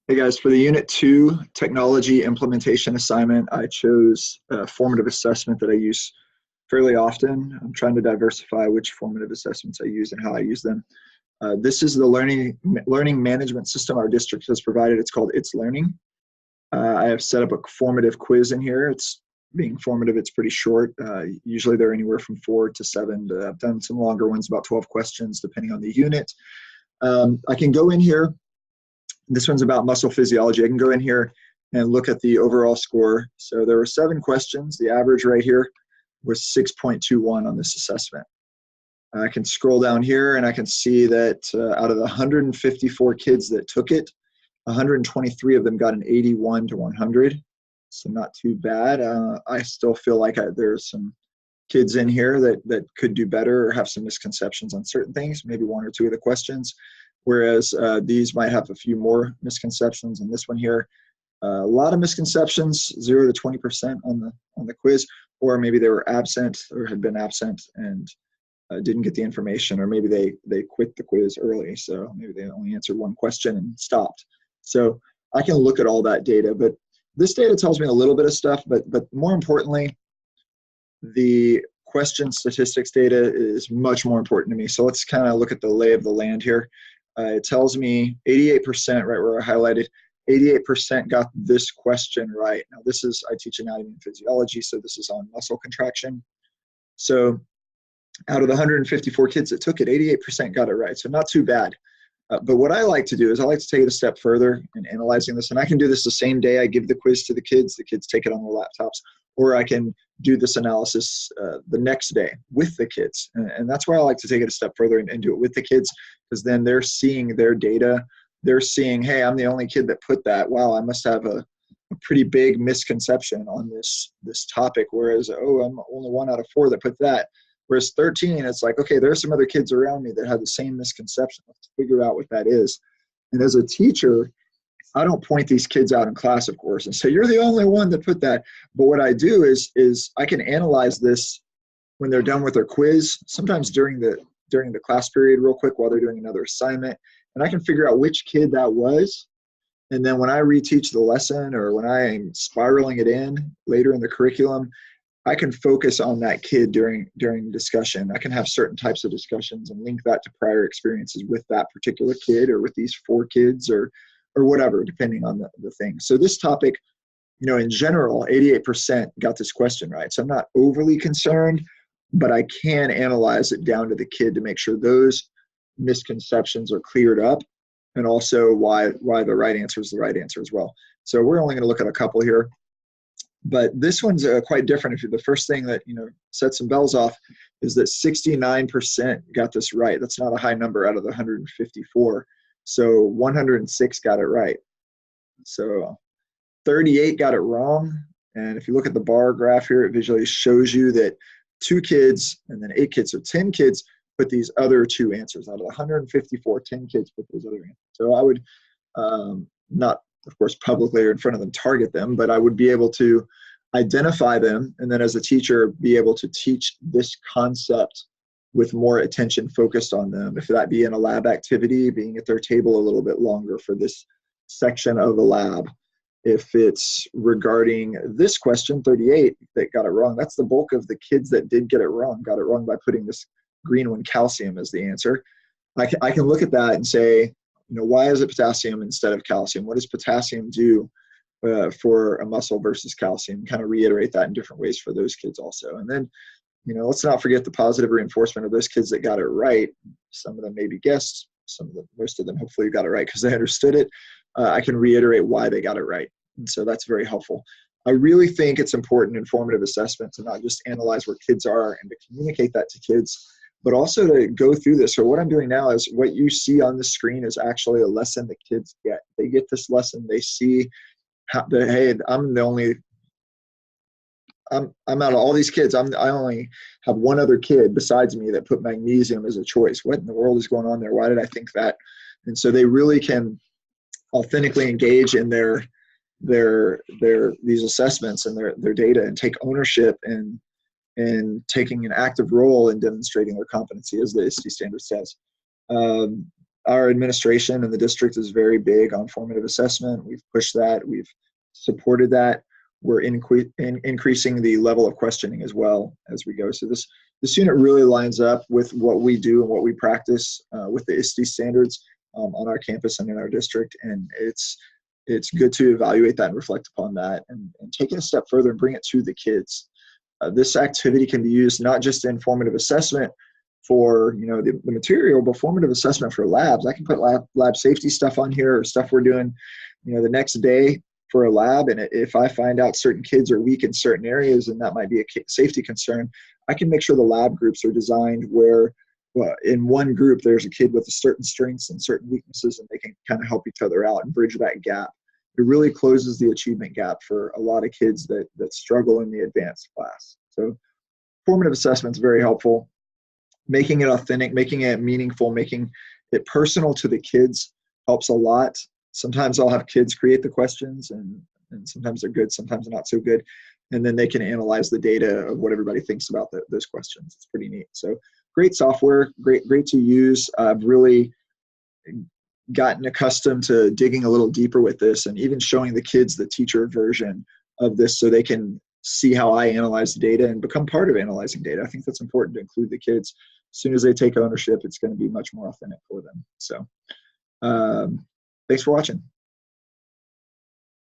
Hey guys, for the Unit 2 technology implementation assignment, I chose a formative assessment that I use fairly often. I'm trying to diversify which formative assessments I use and how I use them. This is the learning management system our district has provided. It's called It's Learning. I have set up a formative quiz in here. It's being formative, it's pretty short. Usually they're anywhere from 4 to 7. I've done some longer ones, about 12 questions, depending on the unit. I can go in here. This one's about muscle physiology. I can go in here and look at the overall score. So there were 7 questions. The average right here was 6.21 on this assessment. I can scroll down here and I can see that out of the 154 kids that took it, 123 of them got an 81 to 100. So not too bad. I still feel like there's some kids in here that could do better or have some misconceptions on certain things, maybe 1 or 2 of the questions. Whereas these might have a few more misconceptions. And this one here, a lot of misconceptions, 0 to 20% on the quiz, or maybe they were absent or had been absent and didn't get the information, or maybe they quit the quiz early, so maybe they only answered 1 question and stopped. So I can look at all that data, but this data tells me a little bit of stuff, but more importantly, the question statistics data is much more important to me. So let's kind of look at the lay of the land here. It tells me 88%, right where I highlighted, 88% got this question right. Now I teach anatomy and physiology, so this is on muscle contraction. So out of the 154 kids that took it, 88% got it right, so not too bad. But what I like to do is I like to take it a step further in analyzing this, and I can do this the same day I give the quiz to the kids take it on their laptops, or I can do this analysis the next day with the kids. And that's why I like to take it a step further and do it with the kids, because then they're seeing their data. They're seeing, hey, I'm the only kid that put that. Wow, I must have a pretty big misconception on this topic, whereas, oh, I'm only 1 out of 4 that put that. Whereas 13, it's like, okay, there are some other kids around me that have the same misconception. Let's figure out what that is. And as a teacher, I don't point these kids out in class, of course, and say, you're the only one that put that. But what I do is I can analyze this when they're done with their quiz, sometimes during the class period real quick while they're doing another assignment, and I can figure out which kid that was. And then when I reteach the lesson or when I am spiraling it in later in the curriculum, I can focus on that kid during discussion. I can have certain types of discussions and link that to prior experiences with that particular kid or with these 4 kids or whatever, depending on the thing. So this topic, in general, 88% got this question right. So I'm not overly concerned, but I can analyze it down to the kid to make sure those misconceptions are cleared up, and also why the right answer is the right answer as well. So we're only going to look at a couple here. But this one's quite different. The first thing that sets some bells off is that 69% got this right. That's not a high number out of the 154. So 106 got it right. So 38 got it wrong. And if you look at the bar graph here, it visually shows you that 2 kids and then 8 kids, so 10 kids put these other 2 answers. Out of the 154, 10 kids put those other answers. So I would not, of course, publicly or in front of them target them, but I would be able to identify them, and then as a teacher be able to teach this concept with more attention focused on them. If that be in a lab activity, being at their table a little bit longer for this section of the lab. If it's regarding this question, 38, that got it wrong, that's the bulk of the kids that did get it wrong, got it wrong by putting this green one, calcium, as the answer. I can look at that and say, why is it potassium instead of calcium? What does potassium do for a muscle versus calcium? Kind of reiterate that in different ways for those kids also. And then, let's not forget the positive reinforcement of those kids that got it right. Some of them maybe guessed, most of them hopefully got it right because they understood it. I can reiterate why they got it right. And so that's very helpful. I really think it's important in formative assessment to not just analyze where kids are and to communicate that to kids, but also to go through this. So what I'm doing now is what you see on the screen is actually a lesson that kids get. They get this lesson. They see hey, I'm out of all these kids, I only have 1 other kid besides me that put magnesium as a choice. What in the world is going on there? Why did I think that? And so they really can authentically engage in these assessments and their data and take ownership and taking an active role in demonstrating their competency, as the ISTE standard says. Our administration and the district is very big on formative assessment. We've pushed that. We've supported that. We're increasing the level of questioning as well as we go. So this unit really lines up with what we do and what we practice with the ISTE standards on our campus and in our district. And it's good to evaluate that and reflect upon that and take it a step further and bring it to the kids. This activity can be used not just in formative assessment for the material, but formative assessment for labs. I can put lab safety stuff on here or stuff we're doing the next day for a lab. And if I find out certain kids are weak in certain areas and that might be a safety concern, I can make sure the lab groups are designed where in one group there's a kid with certain strengths and certain weaknesses, and they can kind of help each other out and bridge that gap. It really closes the achievement gap for a lot of kids that struggle in the advanced class. So formative assessment is very helpful. Making it authentic, making it meaningful, making it personal to the kids helps a lot. Sometimes I'll have kids create the questions, and sometimes they're good, sometimes not so good. And then they can analyze the data of what everybody thinks about those questions. It's pretty neat. So great software, great to use. I've really gotten accustomed to digging a little deeper with this and even showing the kids the teacher version of this so they can see how I analyze the data and become part of analyzing data. I think that's important to include the kids. As soon as they take ownership, it's going to be much more authentic for them. So thanks for watching.